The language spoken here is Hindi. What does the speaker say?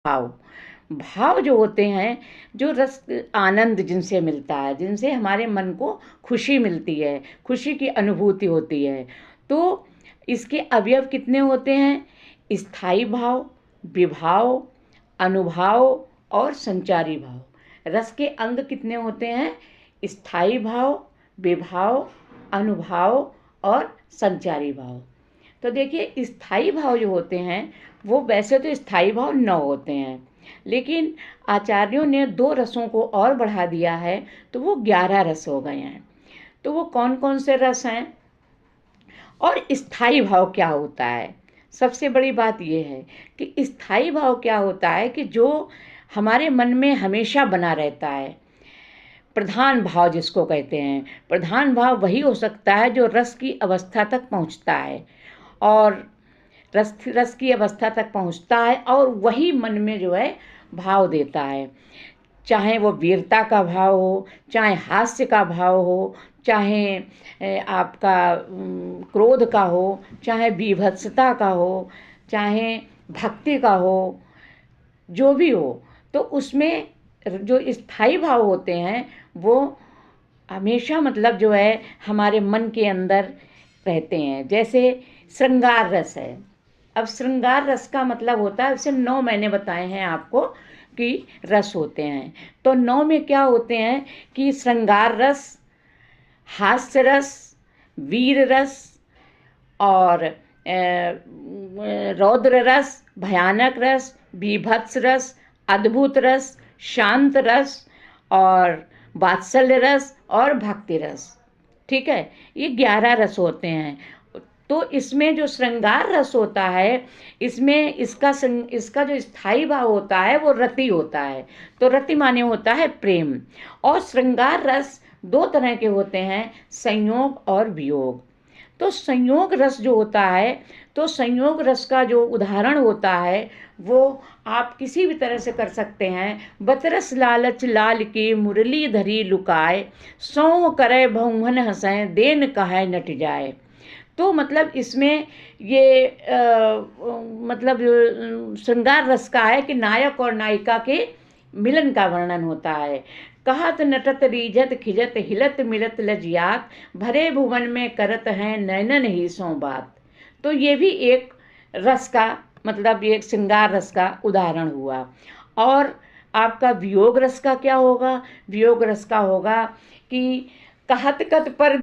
भाव। भाव जो होते हैं, जो रस आनंद जिनसे मिलता है, जिनसे हमारे मन को खुशी मिलती है, खुशी की अनुभूति होती है। तो इसके अवयव कितने होते हैं? स्थायी भाव, विभाव, अनुभाव और संचारी भाव। रस के अंग कितने होते हैं? स्थायी भाव, विभाव, अनुभाव और संचारी भाव। तो देखिए, स्थायी भाव जो होते हैं वो वैसे तो स्थायी भाव 9 होते हैं, लेकिन आचार्यों ने 2 रसों को और बढ़ा दिया है, तो वो 11 रस हो गए हैं। तो वो कौन कौन से रस हैं और स्थायी भाव क्या होता है? सबसे बड़ी बात ये है कि स्थायी भाव क्या होता है कि जो हमारे मन में हमेशा बना रहता है। प्रधान भाव जिसको कहते हैं, प्रधान भाव वही हो सकता है जो रस की अवस्था तक पहुंचता है और रस की अवस्था तक पहुंचता है और वही मन में जो है भाव देता है। चाहे वो वीरता का भाव हो, चाहे हास्य का भाव हो, चाहे आपका क्रोध का हो, चाहे बीभत्सता का हो, चाहे भक्ति का हो, जो भी हो। तो उसमें जो स्थायी भाव होते हैं वो हमेशा मतलब जो है हमारे मन के अंदर रहते हैं। जैसे श्रृंगार रस है। अब श्रृंगार रस का मतलब होता है, उसे 9 मैंने बताए हैं आपको कि रस होते हैं। तो 9 में क्या होते हैं कि श्रृंगार रस, हास्य रस, वीर रस और रौद्र रस, भयानक रस, बीभत्स रस, अद्भुत रस, शांत रस और वात्सल्य रस और भक्ति रस। ठीक है, ये 11 रस होते हैं। तो इसमें जो श्रृंगार रस होता है, इसमें इसका जो स्थायी भाव होता है वो रति होता है। तो रति माने होता है प्रेम। और श्रृंगार रस 2 तरह के होते हैं, संयोग और वियोग। तो संयोग रस जो होता है, तो संयोग रस का जो उदाहरण होता है वो आप किसी भी तरह से कर सकते हैं। बतरस लालच लाल की मुरली धरी लुकाए, सौ करे भौहन हंसै देन कहे नट जाए। तो मतलब इसमें ये मतलब श्रृंगार रस का है कि नायक और नायिका के मिलन का वर्णन होता है। कहत नटत रीझत खिजत हिलत मिलत लजियात, भरे भुवन में करत हैं नैनन ही सो बात। तो ये भी एक रस का मतलब एक श्रृंगार रस का उदाहरण हुआ। और आपका वियोग रस का क्या होगा? वियोग रस का होगा कि कहत कत पर